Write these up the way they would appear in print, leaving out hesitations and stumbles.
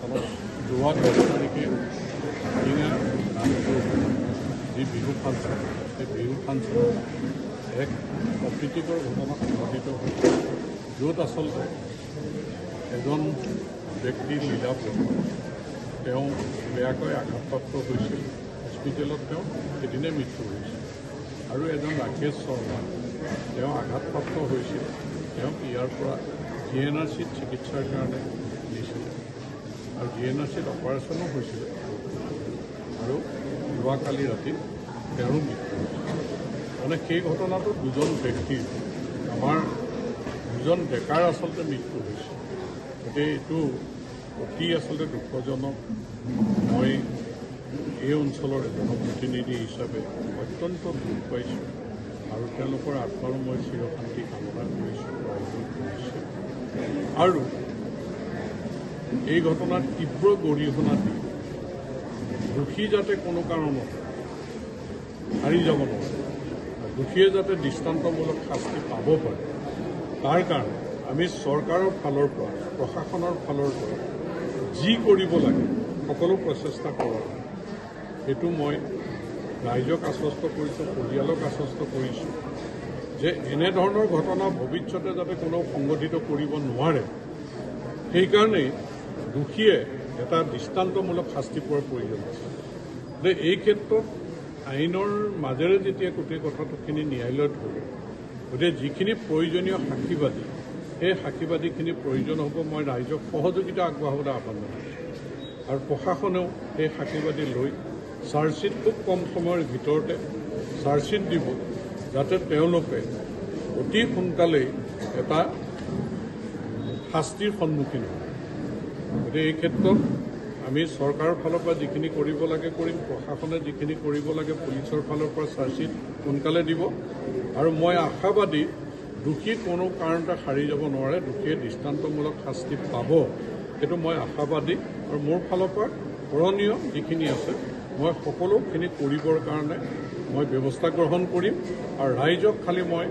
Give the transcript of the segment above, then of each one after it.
যোৱা 10 তাৰিখে টিঙা নামটোৰ যি বিহু ফাংচন সেই বিহু ফাংচনত এক অপ্ৰীতিকৰ ঘটনা সংঘটিত হৈছে য'ত আচলতে এজন ব্যক্তিৰ লীলাপুৰ তেওঁ বেয়াকৈ আঘাতপ্ৰাপ্ত হৈছিল হস্পিটেলত তেওঁ সেদিনে মৃত্যু হৈছিল আৰু এজন ৰাকেশ শৰ্মা তেওঁ আঘাতপ্ৰাপ্ত হৈছিল তেওঁক ইয়াৰ পৰা GNRCত চিকিৎসাৰ কাৰণে নিছিল আৰু GNRCত অপাৰেশ্যনো হৈছিল আৰু যোৱাকালি ৰাতি তেওঁৰো মৃত্যু হৈছিল মানে সেই ঘটনাটো দুজন ব্যক্তিৰ আমাৰ দুজন ডেকাৰ আচলতে মৃত্যু হৈছে গতিকে এইটো অতি আচলতে দুঃখজনক মই এই অঞ্চলৰ জনপ্ৰতিনিধি হিচাপে অত্যন্ত দুখ পাইছোঁ আৰু তেওঁলোকৰ আত্মাৰ মই চিৰশান্তি কামনা কৰিছোঁ আৰু এই ঘটনাত তীব্ৰ গৰিহণা দি দোষী যাতে কোনো কাৰণত হাৰি যাব নোৱাৰে দোষীয়ে যাতে দৃষ্টান্তমূলক শাস্তি পাব পাৰে তাৰ কাৰণে আমি চৰকাৰৰ ফালৰ পৰা প্ৰশাসনৰ ফালৰ পৰা যি কৰিব লাগে সকলো প্ৰচেষ্টা কৰা সেইটো মই ৰাইজক আশ্বস্ত কৰিছোঁ পৰিয়ালক আশ্বস্ত কৰিছোঁ যে এনেধৰণৰ ঘটনা ভৱিষ্যতে যাতে কোনেও সংঘটিত কৰিব নোৱাৰে সেইকাৰণেই দোষীয়ে এটা দৃষ্টান্তমূলক শাস্তি পোৱাৰ প্ৰয়োজন আছে যে এই ক্ষেত্ৰত আইনৰ মাজেৰে যেতিয়া গোটেই কথাটোখিনি ন্যায়ালয়ত হ'ব গতিকে যিখিনি প্ৰয়োজনীয় সাক্ষীবাদী সেই সাক্ষীবাদীখিনি প্ৰয়োজন হ'ব মই ৰাইজক সহযোগিতা আগবঢ়াবলৈ আহ্বান জনাইছোঁ আৰু প্ৰশাসনেও সেই সাক্ষীবাদী লৈ চাৰ্জশ্বীট খুব কম সময়ৰ ভিতৰতে চাৰ্জশ্বীট দিব যাতে তেওঁলোকে অতি সোনকালেই এটা শাস্তিৰ সন্মুখীন হয় গতিকে এই ক্ষেত্ৰত আমি চৰকাৰৰ ফালৰ পৰা যিখিনি কৰিব লাগে কৰিম প্ৰশাসনে যিখিনি কৰিব লাগে পুলিচৰ ফালৰ পৰা চাৰ্জশ্বীট সোনকালে দিব আৰু মই আশাবাদী দোষী কোনো কাৰণতে সাৰি যাব নোৱাৰে দোষীয়ে দৃষ্টান্তমূলক শাস্তি পাব সেইটো মই আশাবাদী আৰু মোৰ ফালৰ পৰা কৰণীয় যিখিনি আছে মই সকলোখিনি কৰিবৰ কাৰণে মই ব্যৱস্থা গ্ৰহণ কৰিম আৰু ৰাইজক খালি মই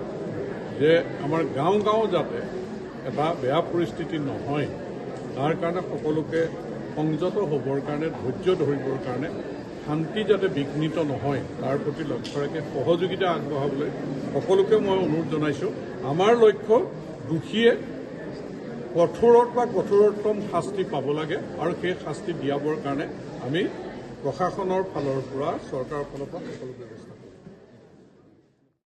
যে আমাৰ গাঁও গাঁও যাতে এটা বেয়া পৰিস্থিতি নহয় তাৰ কাৰণে সকলোকে সংযত হ'বৰ কাৰণে ধৈৰ্য ধৰিবৰ কাৰণে শান্তি যাতে বিঘ্নিত নহয় তাৰ প্ৰতি লক্ষ্য ৰাখি সহযোগিতা আগবঢ়াবলৈ সকলোকে মই অনুৰোধ জনাইছোঁ আমাৰ লক্ষ্য দোষীয়ে কঠোৰত বা কঠোৰতম শাস্তি পাব লাগে আৰু সেই শাস্তি দিয়াবৰ কাৰণে আমি প্ৰশাসনৰ ফালৰ পৰা চৰকাৰৰ ফালৰ পৰা সকলো ব্যৱস্থা